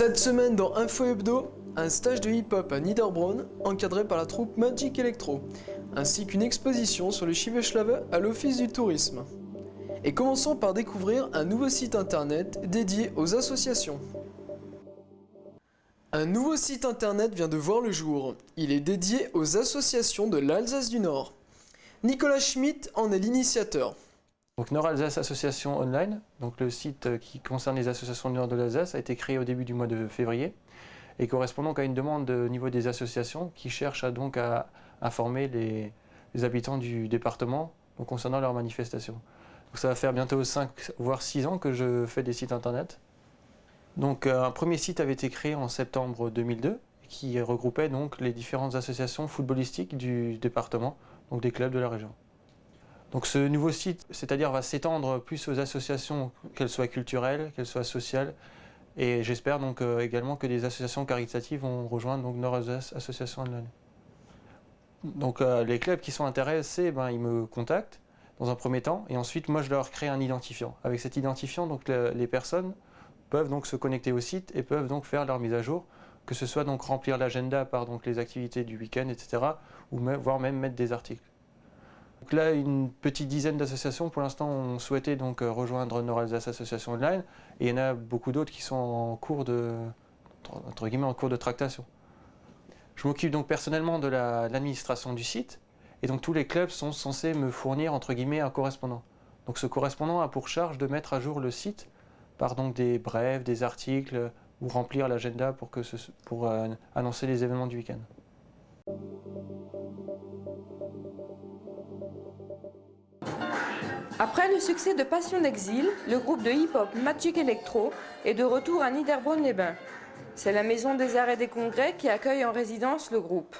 Cette semaine dans Info Hebdo, un stage de hip-hop à Niederbronn encadré par la troupe Magic Electro, ainsi qu'une exposition sur le Schiebeschlave à l'Office du tourisme. Et commençons par découvrir un nouveau site internet dédié aux associations. Un nouveau site internet vient de voir le jour. Il est dédié aux associations de l'Alsace du Nord. Nicolas Schmitt en est l'initiateur. Donc Nord-Alsace Association Online, donc le site qui concerne les associations du nord de l'Alsace, a été créé au début du mois de février et correspond donc à une demande au niveau des associations qui cherchent à informer les habitants du département donc concernant leurs manifestations. Donc ça va faire bientôt 5 voire 6 ans que je fais des sites internet. Donc un premier site avait été créé en septembre 2002 qui regroupait donc les différentes associations footballistiques du département, donc des clubs de la région. Donc ce nouveau site, c'est-à-dire va s'étendre plus aux associations, qu'elles soient culturelles, qu'elles soient sociales, et j'espère donc également que des associations caritatives vont rejoindre donc Nord-Alsace Association Online. Donc les clubs qui sont intéressés, ils me contactent dans un premier temps, et ensuite moi je leur crée un identifiant. Avec cet identifiant, donc les personnes peuvent donc se connecter au site et peuvent donc faire leur mise à jour, que ce soit donc remplir l'agenda par donc les activités du week-end, etc., ou voire même mettre des articles. Donc là, une petite dizaine d'associations pour l'instant ont souhaité donc rejoindre Nord-Alsace Association Online, et il y en a beaucoup d'autres qui sont en cours en cours de tractation. Je m'occupe donc personnellement de l'administration du site, et donc tous les clubs sont censés me fournir entre guillemets un correspondant. Donc ce correspondant a pour charge de mettre à jour le site par donc des brèves, des articles ou remplir l'agenda pour annoncer les événements du week-end. Après le succès de Passion d'Exil, le groupe de hip-hop Magic Electro est de retour à Niederbronn-les-Bains. C'est la maison des arts et des congrès qui accueille en résidence le groupe.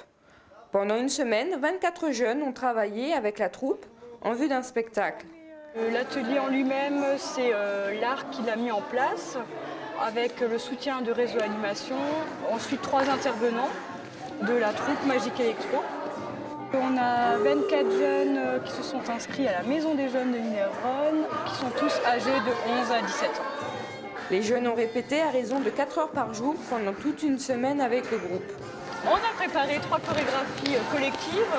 Pendant une semaine, 24 jeunes ont travaillé avec la troupe en vue d'un spectacle. L'atelier en lui-même, c'est l'art qu'il a mis en place avec le soutien de Réseau Animation, ensuite 3 intervenants de la troupe Magic Electro. On a 24 jeunes qui se sont inscrits à la Maison des Jeunes de Niederbronn, qui sont tous âgés de 11 à 17 ans. Les jeunes ont répété à raison de 4 heures par jour pendant toute une semaine avec le groupe. On a préparé 3 chorégraphies collectives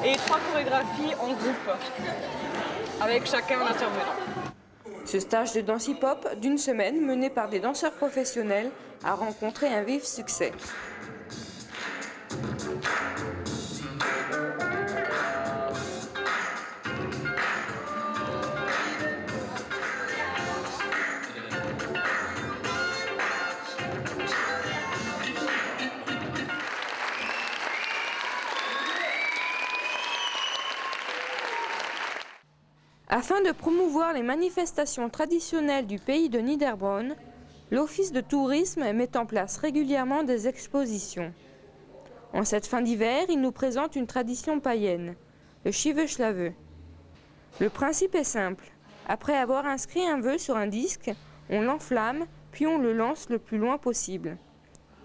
et 3 chorégraphies en groupe, avec chacun un intervenant. Ce stage de danse hip-hop d'une semaine mené par des danseurs professionnels a rencontré un vif succès. Afin de promouvoir les manifestations traditionnelles du pays de Niederbronn, l'Office de tourisme met en place régulièrement des expositions. En cette fin d'hiver, il nous présente une tradition païenne, le Schiebeschlave. Le principe est simple. Après avoir inscrit un vœu sur un disque, on l'enflamme, puis on le lance le plus loin possible.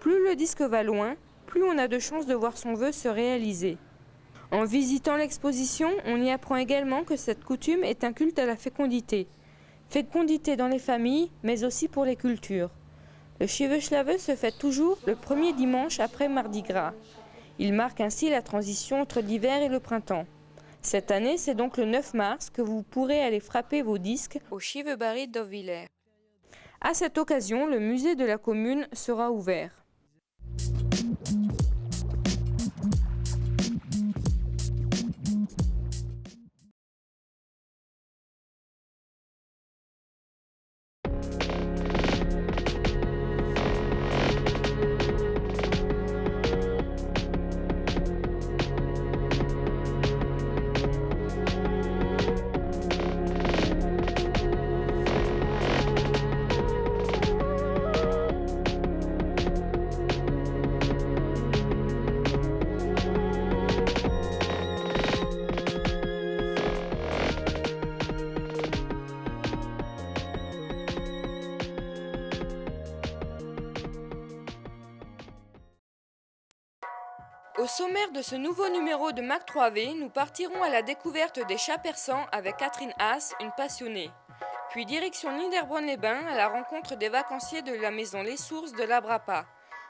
Plus le disque va loin, plus on a de chances de voir son vœu se réaliser. En visitant l'exposition, on y apprend également que cette coutume est un culte à la fécondité. Fécondité dans les familles, mais aussi pour les cultures. Le Schiebeschlave se fête toujours le premier dimanche après Mardi Gras. Il marque ainsi la transition entre l'hiver et le printemps. Cette année, c'est donc le 9 mars que vous pourrez aller frapper vos disques au Schiebebarriet d'Oviller. À cette occasion, le musée de la commune sera ouvert. Au sommaire de ce nouveau numéro de Mac 3V, nous partirons à la découverte des chats persans avec Catherine Haas, une passionnée. Puis direction Niederbronn-les-Bains à la rencontre des vacanciers de la maison Les Sources de l'Abrapa.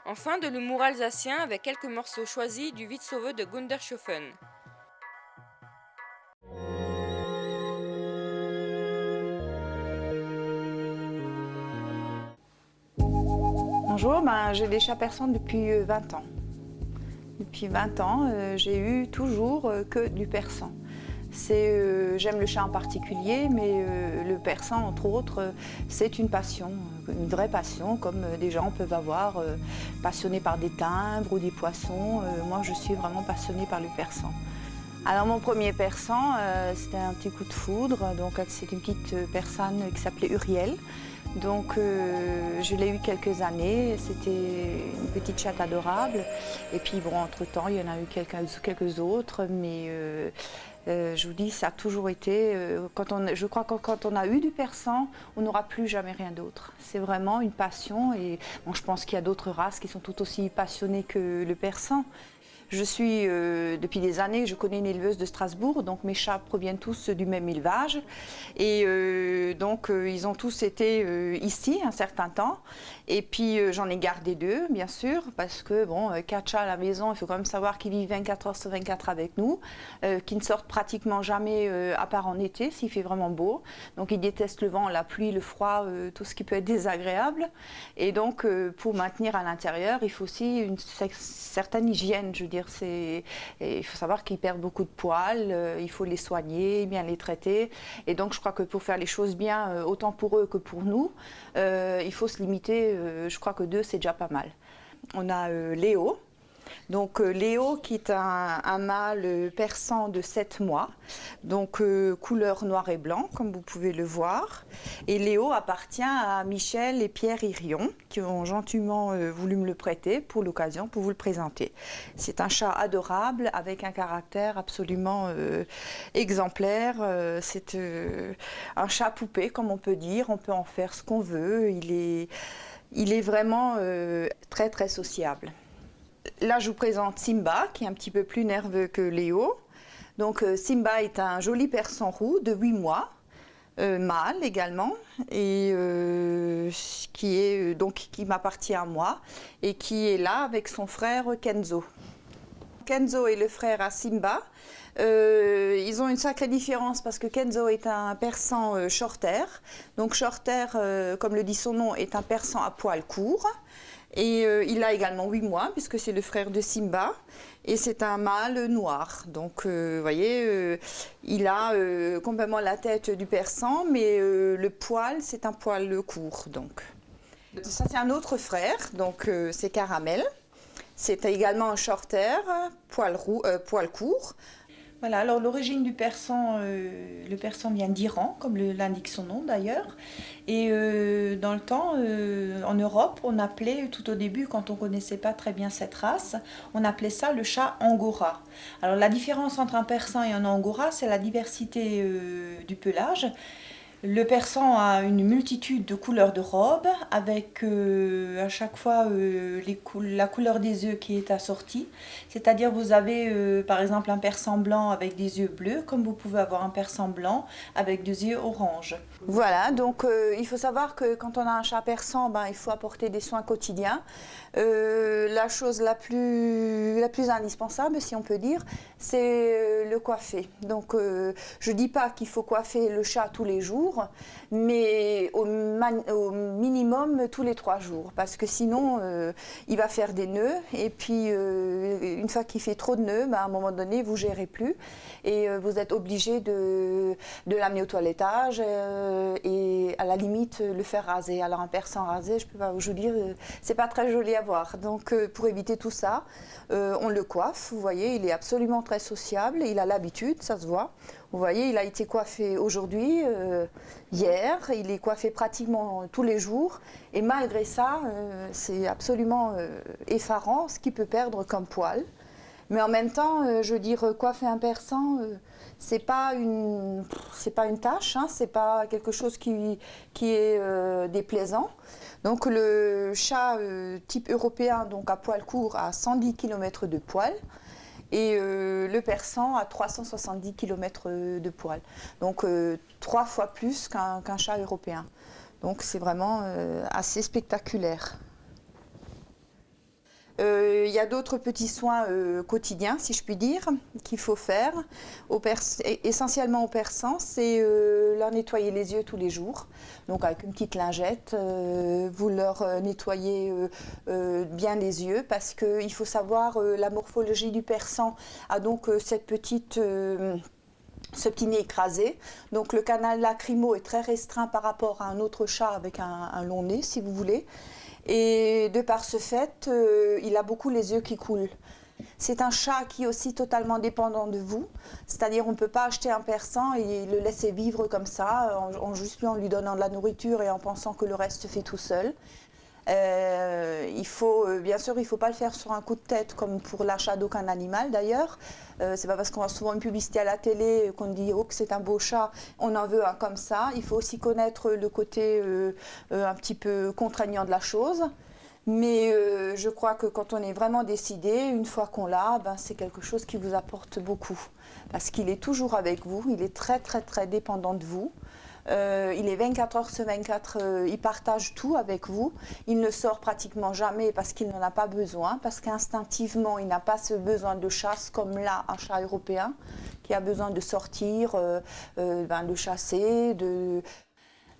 Enfin de l'humour alsacien avec quelques morceaux choisis du Witzhove de Gundershofen. Bonjour, j'ai des chats persans depuis 20 ans. Depuis 20 ans, j'ai eu toujours que du persan. J'aime le chat en particulier, mais le persan, entre autres, c'est une passion, une vraie passion, comme des gens peuvent avoir passionnés par des timbres ou des poissons. Moi, je suis vraiment passionnée par le persan. Alors mon premier persan, c'était un petit coup de foudre. Donc c'est une petite persane qui s'appelait Uriel. Donc je l'ai eu quelques années. C'était une petite chatte adorable. Et puis bon, entre-temps, il y en a eu quelques autres, mais je vous dis, ça a toujours été. Je crois que quand on a eu du persan, on n'aura plus jamais rien d'autre. C'est vraiment une passion. Et bon, je pense qu'il y a d'autres races qui sont tout aussi passionnées que le persan. Je suis, depuis des années, je connais une éleveuse de Strasbourg, donc mes chats proviennent tous du même élevage. Et donc, ils ont tous été ici un certain temps. Et puis, j'en ai gardé 2, bien sûr, parce que, bon, 4 chats à la maison, il faut quand même savoir qu'ils vivent 24 heures sur 24 avec nous, qu'ils ne sortent pratiquement jamais, à part en été, s'il fait vraiment beau. Donc, ils détestent le vent, la pluie, le froid, tout ce qui peut être désagréable. Et donc, pour maintenir à l'intérieur, il faut aussi une certaine hygiène, je veux dire. Il faut savoir qu'ils perdent beaucoup de poils, il faut les soigner, bien les traiter. Et donc je crois que pour faire les choses bien, autant pour eux que pour nous, il faut se limiter, je crois que 2 c'est déjà pas mal. On a Léo. Donc Léo qui est un mâle persan de 7 mois, donc couleur noir et blanc comme vous pouvez le voir. Et Léo appartient à Michel et Pierre Irion qui ont gentiment voulu me le prêter pour l'occasion, pour vous le présenter. C'est un chat adorable avec un caractère absolument exemplaire. C'est un chat poupée comme on peut dire, on peut en faire ce qu'on veut. Il est vraiment très très sociable. Là, je vous présente Simba, qui est un petit peu plus nerveux que Léo. Donc, Simba est un joli persan roux de 8 mois, mâle également, et qui m'appartient à moi, et qui est là avec son frère Kenzo. Kenzo est le frère à Simba. Ils ont une sacrée différence parce que Kenzo est un persan shorter. Donc, shorter, comme le dit son nom, est un persan à poil court. Et il a également 8 mois, puisque c'est le frère de Simba, et c'est un mâle noir. Donc, vous voyez, il a complètement la tête du persan, mais le poil, c'est un poil court. Donc. Ça, c'est un autre frère, donc c'est Caramel. C'est également un shorter, poil court. Voilà, alors l'origine du persan, le persan vient d'Iran, comme l'indique son nom d'ailleurs. Et dans le temps, en Europe, on appelait, tout au début, quand on ne connaissait pas très bien cette race, on appelait ça le chat angora. Alors la différence entre un persan et un angora, c'est la diversité du pelage. Le persan a une multitude de couleurs de robe, avec à chaque fois la couleur des œufs qui est assortie. C'est-à-dire vous avez par exemple un persan blanc avec des yeux bleus, comme vous pouvez avoir un persan blanc avec des yeux orange. Voilà, donc il faut savoir que quand on a un chat persan, il faut apporter des soins quotidiens. La chose la plus indispensable, si on peut dire, c'est le coiffer. Donc je ne dis pas qu'il faut coiffer le chat tous les jours, mais au minimum tous les 3 jours, parce que sinon il va faire des nœuds, et puis une fois qu'il fait trop de nœuds, à un moment donné vous ne gérez plus, et vous êtes obligé de l'amener au toilettage, et à la limite le faire raser. Alors un persan rasé, je peux pas vous dire, c'est pas très joli à voir. Donc pour éviter tout ça, on le coiffe. Vous voyez, il est absolument très sociable, il a l'habitude, ça se voit. Vous voyez, il a été coiffé aujourd'hui, hier, il est coiffé pratiquement tous les jours, et malgré ça, c'est absolument effarant ce qu'il peut perdre comme poil. Mais en même temps, je veux dire, coiffer un persan, c'est pas une tâche, c'est pas quelque chose qui est déplaisant. Donc le chat type européen, donc à poil court, a 110 km de poil. et le persan a 370 km de poil. Donc 3 fois plus qu'un chat européen. Donc c'est vraiment assez spectaculaire. Il y a d'autres petits soins quotidiens, si je puis dire, qu'il faut faire. Essentiellement aux persans, c'est leur nettoyer les yeux tous les jours. Donc avec une petite lingette, vous leur nettoyez bien les yeux parce qu'il faut savoir la morphologie du persan a donc ce petit nez écrasé. Donc le canal lacrymo est très restreint par rapport à un autre chat avec un long nez, si vous voulez. Et de par ce fait, il a beaucoup les yeux qui coulent. C'est un chat qui est aussi totalement dépendant de vous, c'est-à-dire on ne peut pas acheter un persan et le laisser vivre comme ça, en lui donnant de la nourriture et en pensant que le reste se fait tout seul. Bien sûr, il ne faut pas le faire sur un coup de tête comme pour l'achat d'aucun animal d'ailleurs. C'est pas parce qu'on voit souvent une publicité à la télé qu'on dit oh, que c'est un beau chat, on en veut un comme ça. Il faut aussi connaître le côté un petit peu contraignant de la chose. Mais je crois que quand on est vraiment décidé, une fois qu'on l'a, c'est quelque chose qui vous apporte beaucoup. Parce qu'il est toujours avec vous, il est très très très dépendant de vous. Il est 24 heures sur 24, il partage tout avec vous. Il ne sort pratiquement jamais parce qu'il n'en a pas besoin, parce qu'instinctivement, il n'a pas ce besoin de chasse comme là, un chat européen, qui a besoin de sortir, de chasser,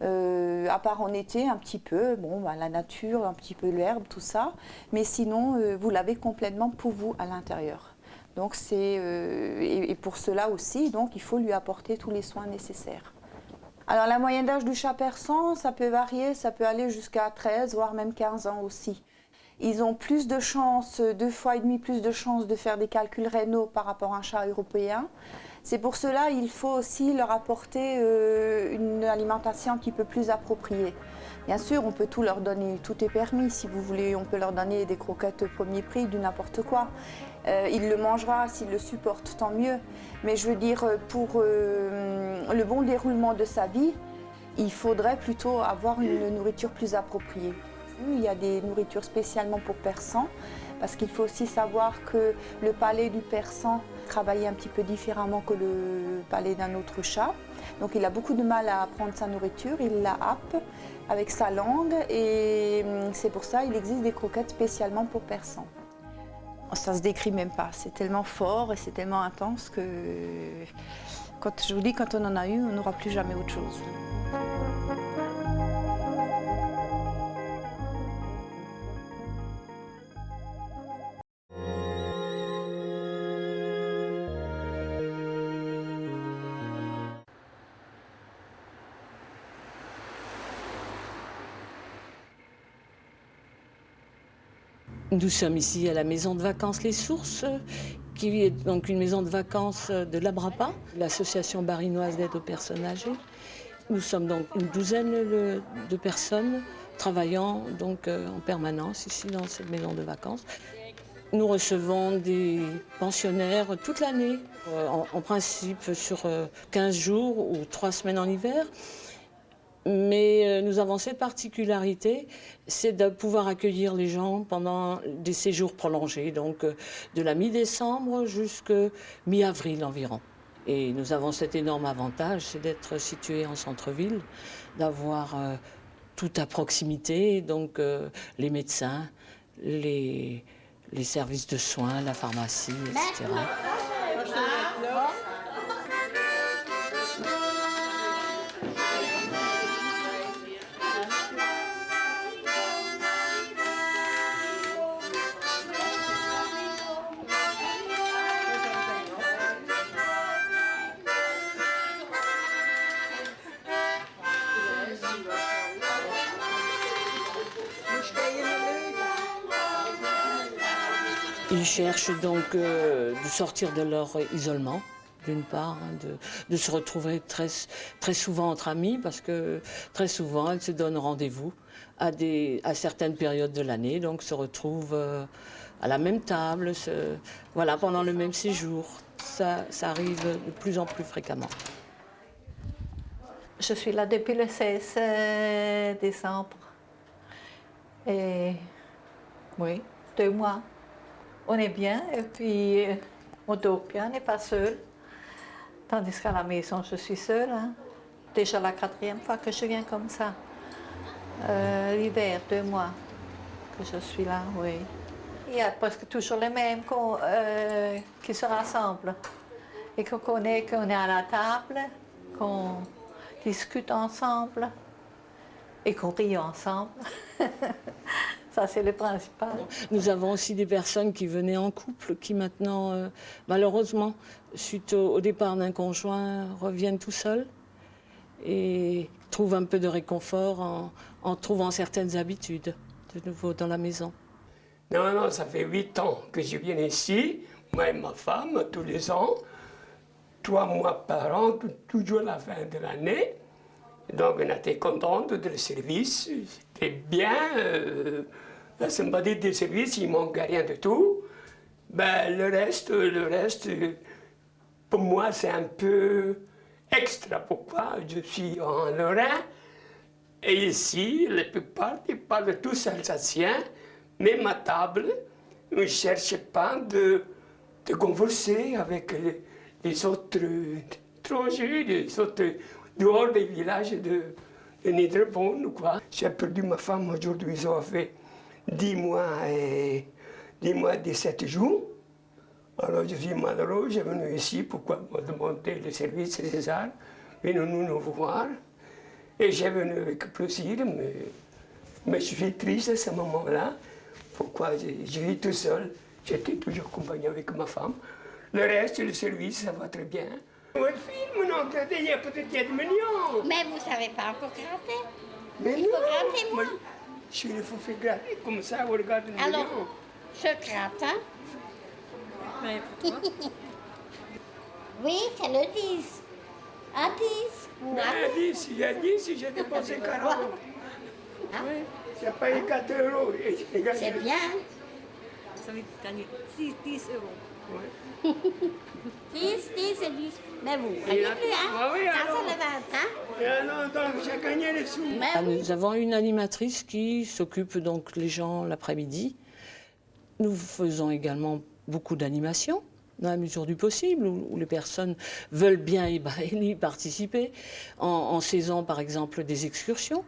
à part en été un petit peu, la nature, un petit peu l'herbe, tout ça. Mais sinon, vous l'avez complètement pour vous à l'intérieur. Donc et pour cela aussi, donc, il faut lui apporter tous les soins nécessaires. Alors la moyenne d'âge du chat persan, ça peut varier, ça peut aller jusqu'à 13, voire même 15 ans aussi. Ils ont plus de chances, 2,5 fois plus de chances de faire des calculs rénaux par rapport à un chat européen. C'est pour cela qu'il faut aussi leur apporter une alimentation un petit peu plus appropriée. Bien sûr, on peut tout leur donner, tout est permis. Si vous voulez, on peut leur donner des croquettes premier prix, du n'importe quoi. Il le mangera, s'il le supporte, tant mieux. Mais je veux dire, pour le bon déroulement de sa vie, il faudrait plutôt avoir une nourriture plus appropriée. Il y a des nourritures spécialement pour persans, parce qu'il faut aussi savoir que le palais du persan travaille un petit peu différemment que le palais d'un autre chat. Donc il a beaucoup de mal à prendre sa nourriture, il la happe avec sa langue et c'est pour ça qu'il existe des croquettes spécialement pour persans. Ça se décrit même pas, c'est tellement fort et c'est tellement intense que je vous dis, quand on en a eu, on n'aura plus jamais autre chose. Nous sommes ici à la maison de vacances Les Sources, qui est donc une maison de vacances de l'Abrapa, l'association barinoise d'aide aux personnes âgées. Nous sommes donc une douzaine de personnes travaillant donc en permanence ici dans cette maison de vacances. Nous recevons des pensionnaires toute l'année, en principe sur 15 jours ou 3 semaines en hiver. Mais nous avons cette particularité, c'est de pouvoir accueillir les gens pendant des séjours prolongés, donc de la mi-décembre jusqu'à mi-avril environ. Et nous avons cet énorme avantage, c'est d'être situés en centre-ville, d'avoir tout à proximité, donc les médecins, les services de soins, la pharmacie, etc. Ils cherchent donc de sortir de leur isolement, d'une part, de se retrouver très souvent entre amis, parce que très souvent, elles se donnent rendez-vous à certaines périodes de l'année, donc se retrouvent à la même table, pendant le même séjour. Ça arrive de plus en plus fréquemment. Je suis là depuis le 16 décembre. Et oui, 2 mois. On est bien et puis Motokia n'est pas seule. Tandis qu'à la maison, je suis seule. Hein. Déjà la 4e fois que je viens comme ça. L'hiver, 2 mois que je suis là, oui. Il y a presque toujours les mêmes qui se rassemblent. Et qu'on est à la table, qu'on discute ensemble et qu'on rit ensemble. Ça, c'est le principal. Nous avons aussi des personnes qui venaient en couple, qui maintenant, malheureusement, suite au départ d'un conjoint, reviennent tout seuls et trouvent un peu de réconfort en trouvant certaines habitudes de nouveau dans la maison. Non, ça fait 8 ans que je viens ici, moi et ma femme, tous les ans, 3 mois par an, toujours à la fin de l'année. Donc on était contents de le service, c'était bien. La sympathie du service, il ne manque rien de tout. Ben, le reste, pour moi, c'est un peu extra. Pourquoi? Je suis en Lorrain, et ici, la plupart, ils parlent tous alsacien. Même à table, on ne cherche pas de converser avec les autres étrangers, les autres dehors des villages de Niederbronn. J'ai perdu ma femme aujourd'hui, ils ont fait 10 mois et 17 jours. Alors je suis malheureux, je suis venu ici, pourquoi me demander le service des arts, et nous voir. Et j'ai venu avec plaisir, mais je suis triste à ce moment-là. Pourquoi je vis tout seul, j'étais toujours accompagné avec ma femme. Le reste, le service, ça va très bien. Oui, film, non, regardez, il y a peut-être de millions. Mais vous ne savez pas encore gratter. Mais il faut gratter, moi. Il faut faire gratter, comme ça, vous regardez les Alors, millions. je gratte, hein. Oui, c'est le 10. À 10. Mais à 10, il y a 10, j'ai dépensé 40. Ah. Oui, j'ai payé 4 euros. C'est bien. Ça veut gagner 10 euros. Oui. 10 et 10. Mais vous, Et allez là- plus, hein. Ah oui, Ça, alors. c'est le 20, hein. Et alors, donc, j'ai gagné les sous. Mais vous, Nous avons une animatrice qui s'occupe donc les gens l'après-midi. Nous faisons également beaucoup d'animations, dans la mesure du possible, où les personnes veulent bien y participer. En saison, par exemple, des excursions,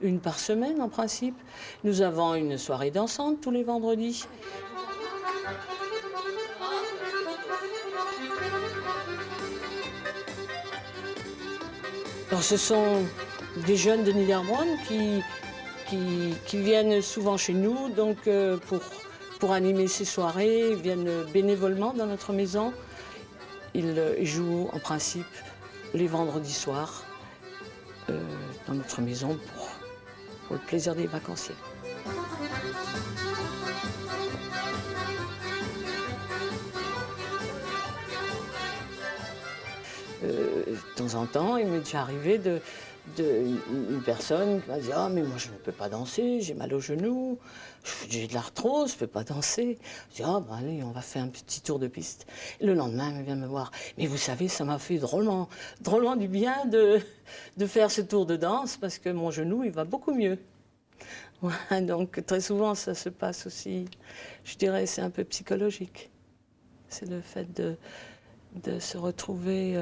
1 par semaine en principe. Nous avons une soirée dansante tous les vendredis. Alors, ce sont des jeunes de Niederbronn qui viennent souvent chez nous donc, pour animer ces soirées. Ils viennent bénévolement dans notre maison. Ils jouent en principe les vendredis soirs dans notre maison pour le plaisir des vacanciers. De temps en temps, il m'est déjà arrivé une personne qui m'a dit « Ah, mais moi je ne peux pas danser, j'ai mal au genou, j'ai de l'arthrose, je ne peux pas danser. » Je dis « Ah, ben allez, on va faire un petit tour de piste. » Le lendemain, elle vient me voir « Mais vous savez, ça m'a fait drôlement du bien de faire ce tour de danse parce que mon genou, il va beaucoup mieux. » Ouais, donc très souvent, ça se passe aussi, je dirais, c'est un peu psychologique. C'est le fait de se retrouver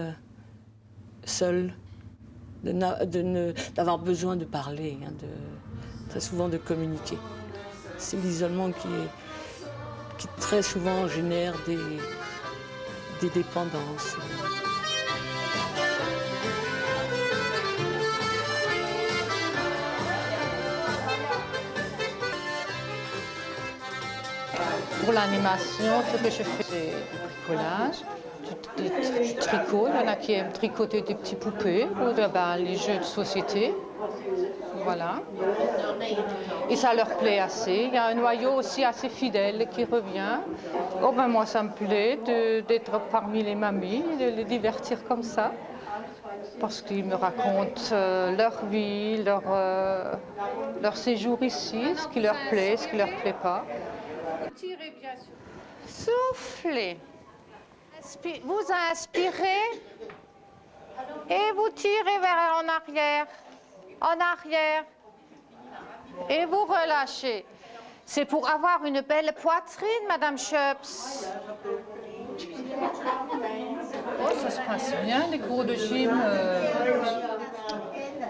seul, d'avoir besoin de parler, hein, très souvent de communiquer. C'est l'isolement qui très souvent génère des dépendances. Pour l'animation, ce que je fais, c'est du bricolage, du tricot. Il y en a qui aiment tricoter des petites poupées, ou les jeux de société. Voilà. Et ça leur plaît assez. Il y a un noyau aussi assez fidèle qui revient. Oh ben moi, ça me plaît d'être parmi les mamies, de les divertir comme ça. Parce qu'ils me racontent leur vie, leur séjour ici, ce qui leur plaît, ce qui leur plaît pas. Tirez bien sûr. Soufflez. Vous inspirez et vous tirez en arrière. En arrière. Et vous relâchez. C'est pour avoir une belle poitrine, Madame Schoeps. Oh, ça se passe bien, les cours de gym.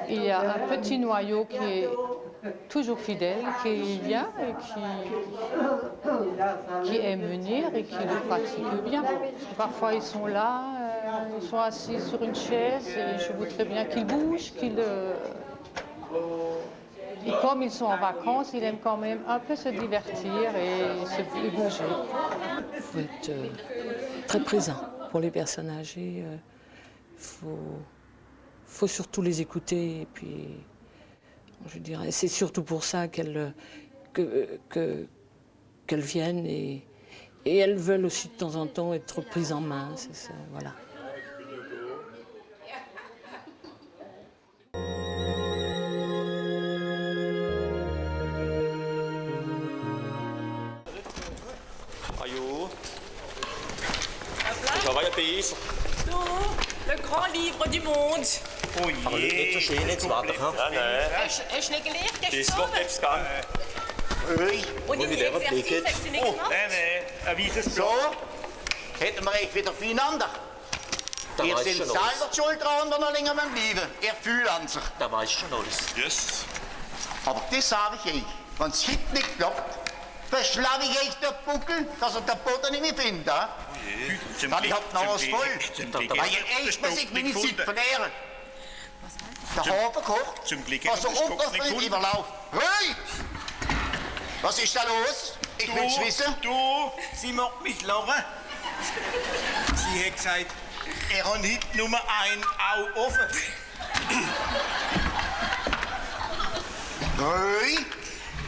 Il y a un petit noyau qui est toujours fidèle, qui vient et qui aime venir et qui le pratique bien. Parfois, ils sont là, ils sont assis sur une chaise et je voudrais bien qu'ils bougent, Et comme ils sont en vacances, ils aiment quand même un peu se divertir et bouger. Il faut être très présent pour les personnes âgées. Faut surtout les écouter et puis, je dirais, c'est surtout pour ça qu'elles viennent et elles veulent aussi de temps en temps être prises en main. C'est ça, voilà. Du, le grand livre du monde. Oh je nicht so schön jetzt weiter. Hast du nicht gelernt gestern? Und im Exerzit hast du nicht gemacht? Nein, wie ist es so? Hätten wir echt wieder füreinander. Ihr seid selber schuld dran, wenn ihr länger bleiben. Ihr fühlt an sich. Da weiß schon alles. Yes. Aber das sage ich euch. Wenn es heute nicht klappt, verschlage ich euch den Buckel, dass ihr den Boden nicht mehr findet. Weil ich hab noch was voll. Weil ihr echt muss ich meine Zeit verlieren. Der Hafer kocht, also unter nicht überlaufen. Hey! Was ist da los? Ich will's wissen. Du, sie macht mich lachen. Sie hat gesagt, er hat heute nur ein Auge offen. Hey!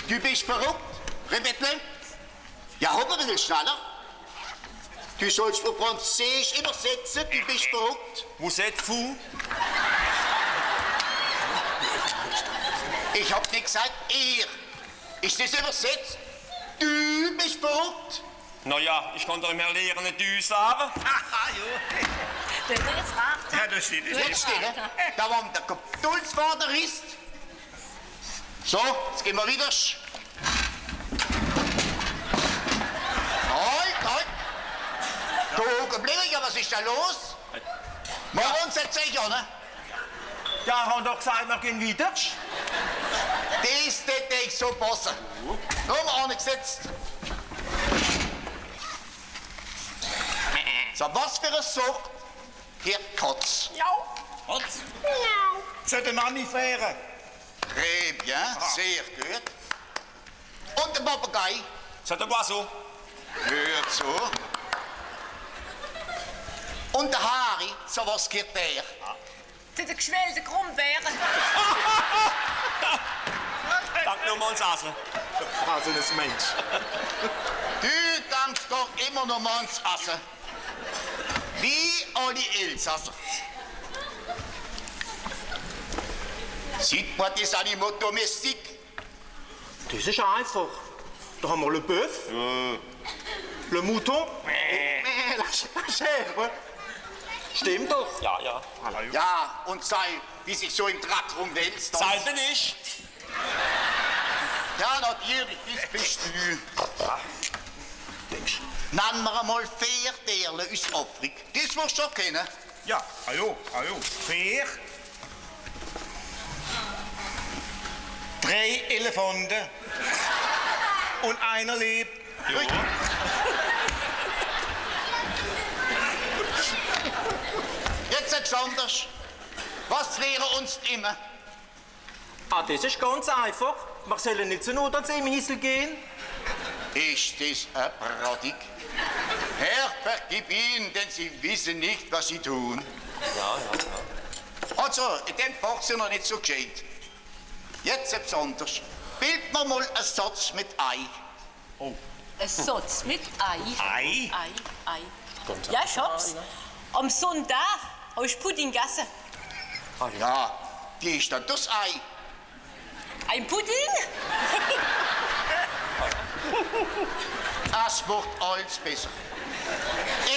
Du bist verrückt. Rebettle? Ja, hopp ein bisschen schneller. Du sollst von Französisch übersetzen, du bist verrückt. Vous êtes fou? Ich hab nicht gesagt, ihr. Ist das übersetzt? Du bist verrückt. Na ja, ich kann doch mehr lernen, du sagen. Haha, ja. Der ist jetzt hart. Ja, das steht. Jetzt steht, da wo der Geduldsvater ist. So, jetzt gehen wir wieder. Halt! Du Augenblick, was ist da los? Morgen setzt sich an, ne? Ja, haben doch gesagt, wir gehen wieder. Das hätte ich so passen. Nur mal angesetzt. So, was für eine Sucht? Hier, Katz. Ja. Katz? Ja. Soll der Manni fahren? Très bien, sehr gut. Und der Papagei? C'est der Boisseau. Hört zu. Und der Harry, so was gehört der? Zu der geschwellten Krummbeere. Dank nochmals Essen. Also ein Mensch. Du denkst doch immer noch mal ans Essen. Wie alle Elsasser. Sieht man das Animal domestique? Das ist einfach. Da haben wir le Bœuf, le Mouton, la chèvre. Stimmt doch. Ja, ja. Ja, und sei, wie sich so im Draht rumwälzt. Sei bin ich. Ja, natürlich, das bist du. Denkst du? Nennen wir einmal Pferderle aus Afrika. Das wirst du schon kennen. Ja, hallo. Pferd. 3 Elefanten. Und einer lebt. Ja. Jetzt etwas anders. Was wäre uns immer? Ah, das ist ganz einfach. Wir sollen nicht zur Not ans Seemissel gehen. Ist das ein Pradig? Herr, vergib ihnen, denn sie wissen nicht, was sie tun. Ja. Also, in dem Fach sind wir nicht so gescheit. Jetzt etwas anders. Bild mir mal einen Satz mit Ei. Oh. Ein Satz mit Ei. Ei? Ei. Ja, ich hab's. Am Sonntag habe ich Pudding gegessen. Ah ja, die ist dann das Ei. Ein Pudding? Es wird alles besser.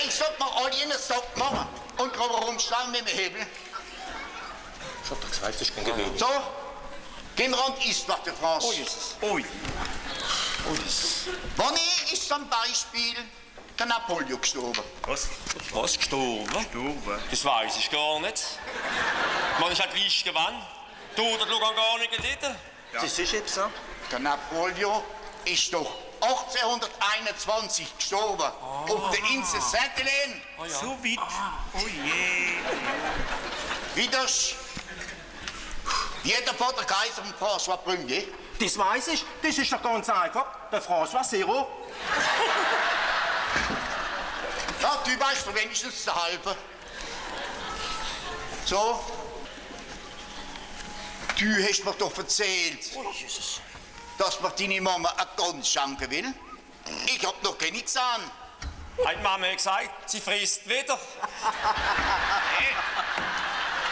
Ich sollte mir alle in den Sack machen und kann rumschlagen mit dem Hebel. Ich hab doch gesagt, das ist kein Gewinn. So, gehen wir an die Histoire de France. Oh, Jesus. Ui. Wann ist zum Beispiel der Napoleon gestorben. Was? Gestorben? Das weiß ich gar nicht. Man, ich hatte gleich gewonnen. Du, das schaut gar nicht dort. Das ist jetzt so. Der Napoleon ist doch 1821 gestorben. Auf der Insel Saint-Hélène. So weit. Oh je. Wie das? Jeder von der Kaiser und François Premier. Das weiß ich, das ist doch ganz einfach. Der François Zero. Ja, du weißt doch wenigstens der halbe. So. Du hast mir doch erzählt, dass mir deine Mama eine Gans schenken will. Ich hab noch keine Zahn. Hat Mama gesagt, sie frisst wieder.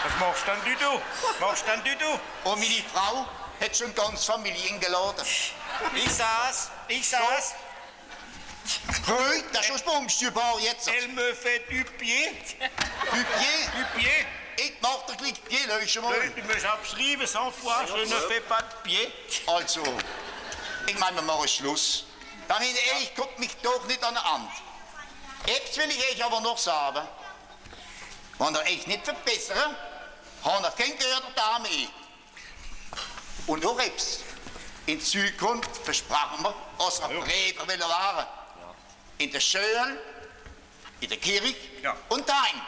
Was machst denn du? Und meine Frau hat schon ganz Familie eingeladen. Ich saß. Hey, das ist das Bumstübar jetzt. Elle me fait du pied. Du pied? Ich mach dir gleich Pied, lösch mal. Du musst abschreiben, sans foi, je ne fais pas de pied. Also, ich meine, wir machen Schluss. Dann ich guck mich doch nicht an der Hand. Jetzt will ich euch aber noch sagen, wenn ihr euch nicht verbessert, habt ihr kein Gehör der Dame ein. Und noch etwas. In Zukunft versprachen wir, dass wir Brüder wollen waren. In der Schule, in der Kirche und daheim.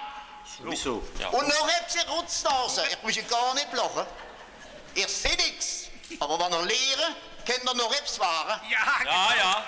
Wieso? Ja. Und noch etwas, ihr Rutznase. Ich muss ja gar nicht lachen. Ihr seht nichts. Aber wenn ihr lehren, könnt ihr noch etwas wahren. Ja. Ja.